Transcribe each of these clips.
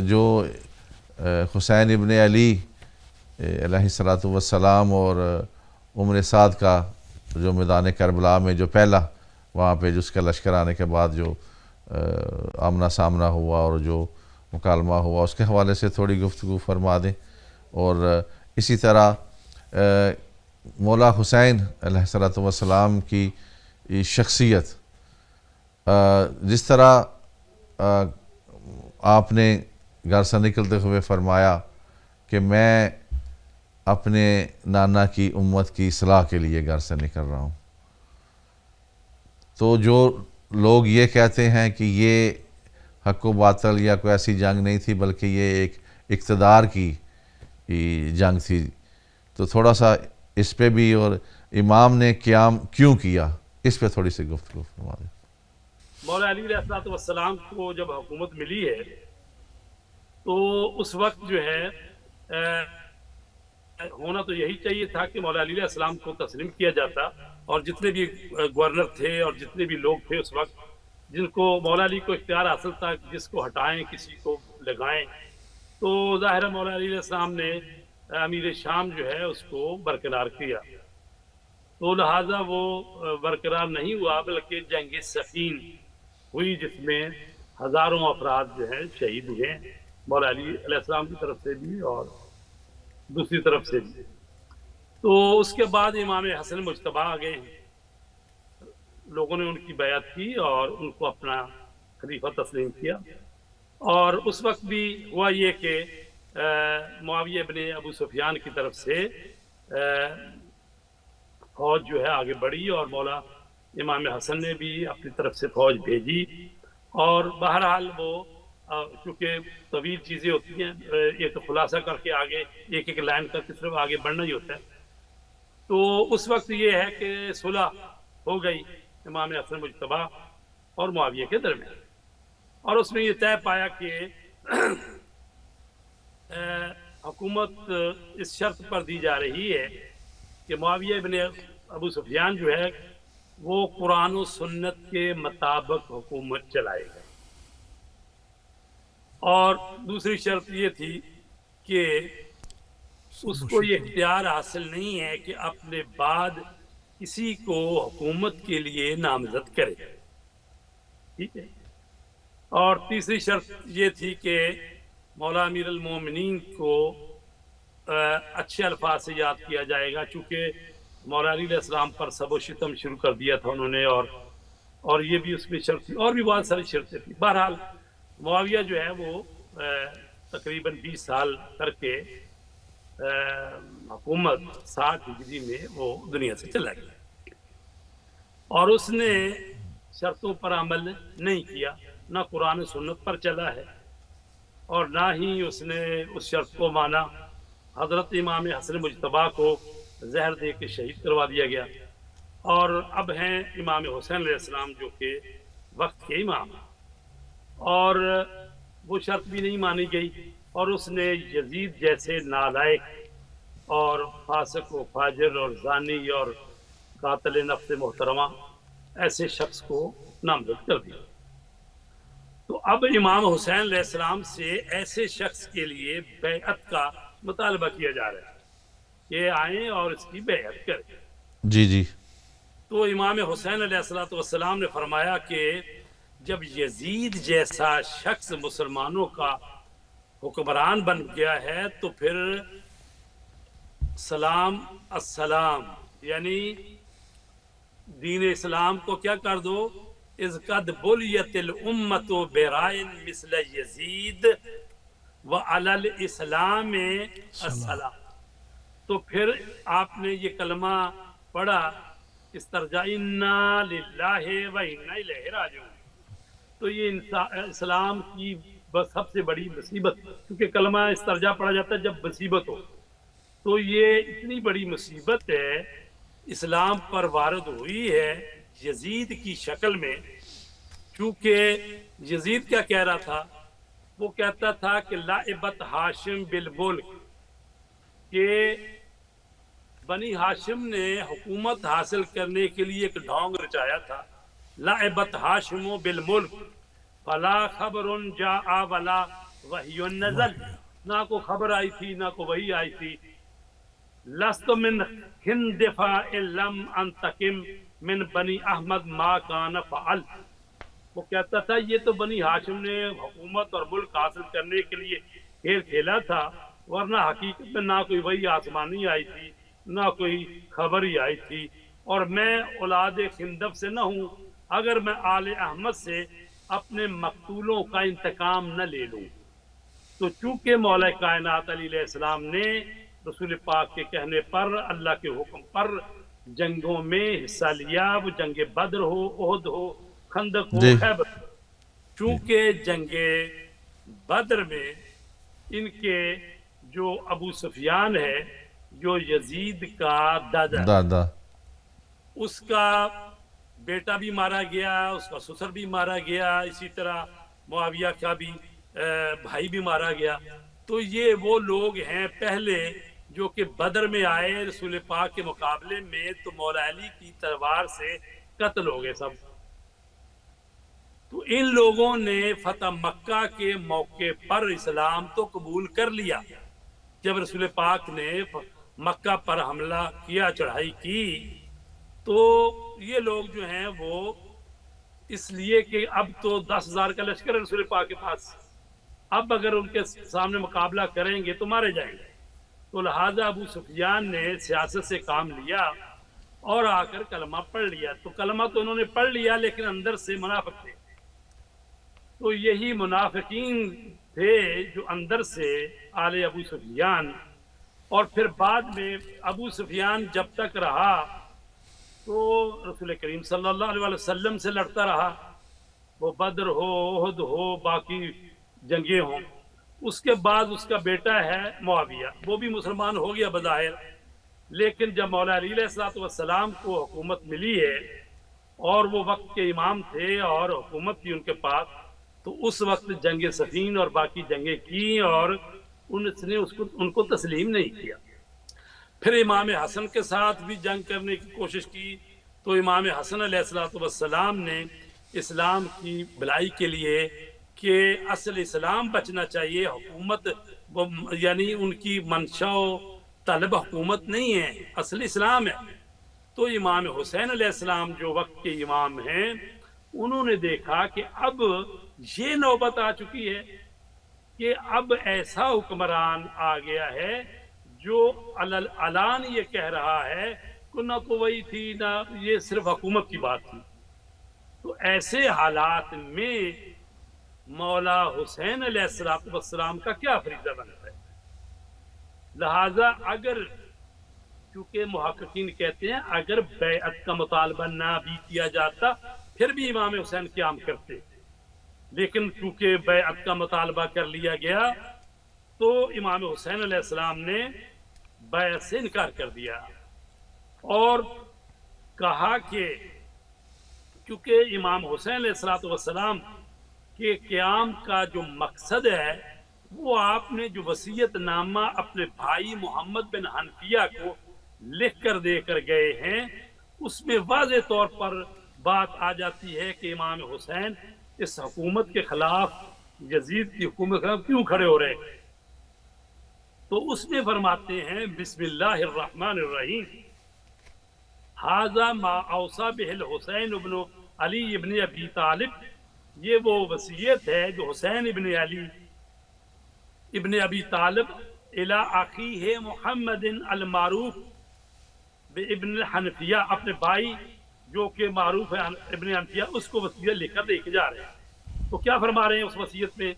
جو حسین ابن علی علیہ الصلوۃ والسلام اور عمر سعد کا جو میدان کربلا میں جو پہلا وہاں پہ جس کا لشکر آنے کے بعد جو آمنا سامنا ہوا اور جو مکالمہ ہوا، اس کے حوالے سے تھوڑی گفتگو فرما دیں۔ اور اسی طرح مولا حسین علیہ الصلوۃ والسلام کی شخصیت، جس طرح آپ نے گھر سے نکلتے ہوئے فرمایا کہ میں اپنے نانا کی امت کی اصلاح کے لیے گھر سے نکل رہا ہوں، تو جو لوگ یہ کہتے ہیں کہ یہ حق و باطل یا کوئی ایسی جنگ نہیں تھی بلکہ یہ ایک اقتدار کی جنگ تھی، تو تھوڑا سا اس پہ بھی، اور امام نے قیام کیوں کیا، اس پہ تھوڑی سی گفتگو فرما دیں۔ مولا علی علیہ السلام کو جب حکومت ملی ہے تو اس وقت جو ہے ہونا تو یہی چاہیے تھا کہ مولا علی علیہ السلام کو تسلیم کیا جاتا، اور جتنے بھی گورنر تھے اور جتنے بھی لوگ تھے اس وقت جن کو مولا علی کو اختیار حاصل تھا جس کو ہٹائیں کسی کو لگائیں، تو ظاہر مولا علی علیہ السلام نے امیر شام جو ہے اس کو برقرار کیا، تو لہٰذا وہ برقرار نہیں ہوا بلکہ جنگ صفین ہوئی جس میں ہزاروں افراد جو ہیں شہید ہوئے مولا علی علیہ السلام کی طرف سے بھی اور دوسری طرف سے بھی۔ تو اس کے بعد امام حسن مجتبیٰ آ گئے ہیں، لوگوں نے ان کی بیعت کی اور ان کو اپنا خلیفہ تسلیم کیا، اور اس وقت بھی ہوا یہ کہ معاویہ ابن ابو سفیان کی طرف سے فوج جو ہے آگے بڑھی، اور مولا امام حسن نے بھی اپنی طرف سے فوج بھیجی، اور بہرحال وہ چونکہ طویل چیزیں ہوتی ہیں، ایک خلاصہ کر کے آگے ایک ایک لائن کر کے صرف آگے بڑھنا ہی ہوتا ہے، تو اس وقت یہ ہے کہ صلح ہو گئی امام حسن مجتبیٰ اور معاویہ کے درمیان، اور اس میں یہ طے پایا کہ حکومت اس شرط پر دی جا رہی ہے کہ معاویہ ابن ابو سفیان جو ہے وہ قرآن و سنت کے مطابق حکومت چلائے گا، اور دوسری شرط یہ تھی کہ اس کو یہ اختیار حاصل نہیں ہے کہ اپنے بعد کسی کو حکومت کے لیے نامزد کرے، ٹھیک ہے، اور تیسری شرط یہ تھی کہ مولا امیر المومنین کو اچھے الفاظ سے یاد کیا جائے گا، چونکہ مولا علی علیہ السلام پر سب و شتم شروع کر دیا تھا انہوں نے، اور یہ بھی اس میں شرط تھی، اور بھی بہت ساری شرطیں تھیں۔ بہرحال معاویہ جو ہے وہ تقریباً 20 سال کر کے حکومت 60 ہجری میں وہ دنیا سے چلا گیا، اور اس نے شرطوں پر عمل نہیں کیا، نہ قرآن سنت پر چلا ہے اور نہ ہی اس نے اس شرط کو مانا۔ حضرت امام حسن مجتبیٰ کو زہر دے کے شہید کروا دیا گیا، اور اب ہیں امام حسین علیہ السلام جو کہ وقت کے امام، اور وہ شرط بھی نہیں مانی گئی، اور اس نے یزید جیسے نالائق اور فاسق و فاجر اور زانی اور قاتل نفس محترمہ ایسے شخص کو نامزد کر دیا۔ تو اب امام حسین علیہ السلام سے ایسے شخص کے لیے بیعت کا مطالبہ کیا جا رہا ہے کہ آئیں اور اس کی بیعت کریں۔ جی تو امام حسین علیہ السلام نے فرمایا کہ جب یزید جیسا شخص مسلمانوں کا حکمران بن گیا ہے تو پھر سلام السلام، یعنی دین اسلام کو کیا کر دو، اذ قد بلیت الامت برائے مثل یزید وعلی الاسلام السلام۔ تو پھر آپ نے یہ کلمہ پڑھا، استرجعنا للہ و انا الیہ راجعون، تو یہ اسلام کی سب سے بڑی مصیبت، کیونکہ کلمہ استرجاع پڑھا جاتا ہے جب مصیبت ہو، تو یہ اتنی بڑی مصیبت ہے اسلام پر وارد ہوئی ہے یزید کی شکل میں۔ چونکہ یزید کیا کہہ رہا تھا، وہ کہتا تھا کہ لعبت ہاشم بالملک، کہ بنی ہاشم نے حکومت حاصل کرنے کے لیے ایک ڈھونگ رچایا تھا، لعبت ہاشم بالملک فلا خبر جاء ولا وحی نزل، نہ کو خبر آئی تھی نہ کو وحی آئی تھی. لست من خندفا لم انتقم من بنی احمد ما کان فعل. وہ کہتا تھا یہ تو بنی ہاشم نے حکومت اور ملک حاصل کرنے کے لیے کھیل کھیلا تھا، ورنہ حقیقت میں نہ کوئی وحی آسمانی آئی تھی نہ کوئی خبر ہی آئی تھی، اور میں اولاد خندف سے نہ ہوں اگر میں آل احمد سے اپنے مقتولوں کا انتقام نہ لے لوں. تو چونکہ مولا کائنات علیہ السلام نے رسول پاک کے کہنے پر، اللہ کے حکم پر جنگوں میں حصہ لیا، وہ جنگ بدر ہو، احد ہو، خندق ہو، جی خیبر. چونکہ جنگ بدر میں ان کے جو ابو سفیان ہے، جو یزید کا دادا، دادا، اس کا بیٹا بھی مارا گیا، اس کا سسر بھی مارا گیا، اسی طرح معاویہ کا بھی بھائی بھی مارا گیا. تو یہ وہ لوگ ہیں پہلے جو کہ بدر میں آئے رسول پاک کے مقابلے میں، تو مولا علی کی تلوار سے قتل ہو گئے سب. تو ان لوگوں نے فتح مکہ کے موقع پر اسلام تو قبول کر لیا. جب رسول پاک نے مکہ پر حملہ کیا، چڑھائی کی، تو یہ لوگ جو ہیں وہ اس لیے کہ اب تو 10,000 کا لشکر ہے رسول پاک کے پاس، اب اگر ان کے سامنے مقابلہ کریں گے تو مارے جائیں گے. تو لہٰذا ابو سفیان نے سیاست سے کام لیا اور آ کر کلمہ پڑھ لیا. تو کلمہ تو انہوں نے پڑھ لیا لیکن اندر سے منافق تھے. تو یہی منافقین تھے جو اندر سے آل ابو سفیان، اور پھر بعد میں ابو سفیان جب تک رہا تو رسول کریم صلی اللہ علیہ وسلم سے لڑتا رہا، وہ بدر ہو، احد ہو، باقی جنگیں ہوں. اس کے بعد اس کا بیٹا ہے معاویہ، وہ بھی مسلمان ہو گیا بظاہر، لیکن جب مولا علی علیہ السلام کو حکومت ملی ہے اور وہ وقت کے امام تھے اور حکومت تھی ان کے پاس، تو اس وقت جنگ صفین اور باقی جنگیں کی اور نے ان کو تسلیم نہیں کیا. پھر امام حسن کے ساتھ بھی جنگ کرنے کی کوشش کی، تو امام حسن علیہ السلام نے اسلام کی بھلائی کے لیے کہ اصل اسلام بچنا چاہیے، حکومت یعنی ان کی منشا و طلب حکومت نہیں ہے، اصل اسلام ہے. تو امام حسین علیہ السلام جو وقت کے امام ہیں، انہوں نے دیکھا کہ اب یہ نوبت آ چکی ہے کہ اب ایسا حکمران آ گیا ہے جو علان یہ کہہ رہا ہے کہ نہ تو وہی تھی نہ یہ صرف حکومت کی بات تھی. تو ایسے حالات میں مولا حسین علیہ السلام کا کیا فریضہ بنتا ہے؟ لہذا اگر، چونکہ محققین کہتے ہیں اگر بیعت کا مطالبہ نہ بھی کیا جاتا پھر بھی امام حسین قیام کرتے، لیکن چونکہ بیعت کا مطالبہ کر لیا گیا تو امام حسین علیہ السلام نے بیعت سے انکار کر دیا اور کہا کہ کیونکہ امام حسین علیہ السلام کے قیام کا جو مقصد ہے وہ آپ نے جو وصیت نامہ اپنے بھائی محمد بن حنفیہ کو لکھ کر دے کر گئے ہیں، اس میں واضح طور پر بات آ جاتی ہے کہ امام حسین اس حکومت کے خلاف، یزید کی حکومت کے خلاف کیوں کھڑے ہو رہے ہیں. تو اس میں فرماتے ہیں بسم اللہ الرحمن الرحیم، ھذا ما اوصى به الحسین ابن علی ابن ابی طالب. یہ وہ وصیت ہے جو حسین ابن علی ابن ابی طالب الی اخیہ محمد المعروف ابن الحنفیہ، اپنے بھائی جو کہ معروف ہے ابن حنفیہ، اس کو وصیت لکھ کر دے کے جا رہے ہیں. تو کیا فرما رہے ہیں اس وصیت میں؟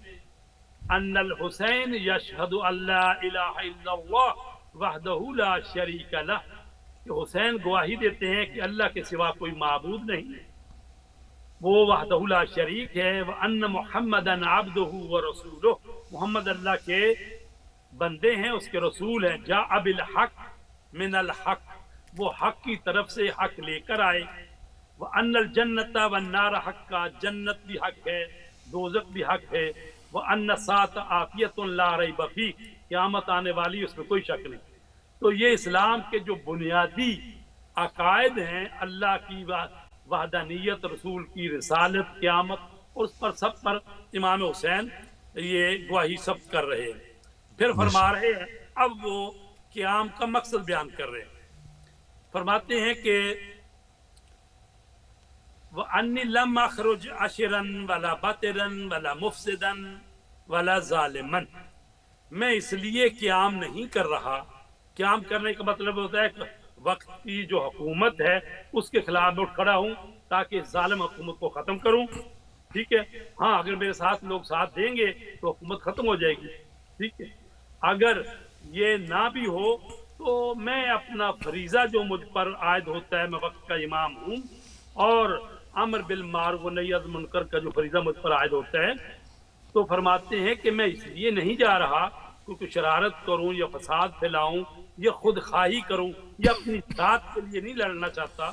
ان الحسین یشہد ان لا الہ الا اللہ وحدہ لا شریک لہ، کہ حسین گواہی دیتے ہیں کہ اللہ کے سوا کوئی معبود نہیں ہے، وہ وحدہ لا شریک ہے، وان محمدا عبدہ ورسولہ، محمد اللہ کے بندے ہیں، اس کے رسول ہیں، جاء بالحق من الحق، وہ حق کی طرف سے حق لے کر آئے، وان الجنۃ والنار حق، کا جنت بھی حق ہے، دوزخ بھی حق ہے، وان الساعۃ آتیۃ لا ریب فیہ، قیامت آنے والی اس میں کوئی شک نہیں. تو یہ اسلام کے جو بنیادی عقائد ہیں، اللہ کی وحدانیت، رسول کی رسالت، قیامت، اور اس پر سب پر امام حسین یہ گواہی ثبت کر رہے ہیں. پھر فرما رہے ہیں اب وہ قیام کا مقصد بیان کر رہے ہیں. فرماتے ہیں کہ وَأَنِّي لَمْ أَخْرُجْ عَشِرًا وَلَا بَطِرًا وَلَا مُفْسِدًا وَلَا ظَالِمًا. میں اس لیے قیام نہیں کر رہا. قیام کرنے کا مطلب ہوتا ہے کہ وقت کی جو حکومت ہے اس کے خلاف میں اٹھ کھڑا ہوں تاکہ ظالم حکومت کو ختم کروں. ٹھیک ہے. ہاں اگر میرے ساتھ لوگ ساتھ دیں گے تو حکومت ختم ہو جائے گی. ٹھیک ہے. اگر یہ نہ بھی ہو تو میں اپنا فریضہ جو مجھ پر عائد ہوتا ہے، میں وقت کا امام ہوں، اور امر بالمعروف و نہی عن منکر کا جو فریضہ مجھ پر عائد ہوتا ہے، تو فرماتے ہیں کہ میں اس لیے نہیں جا رہا کیونکہ شرارت کروں یا فساد پھیلاؤں یا خود خواہی کروں یا اپنی ذات کے لیے نہیں لڑنا چاہتا،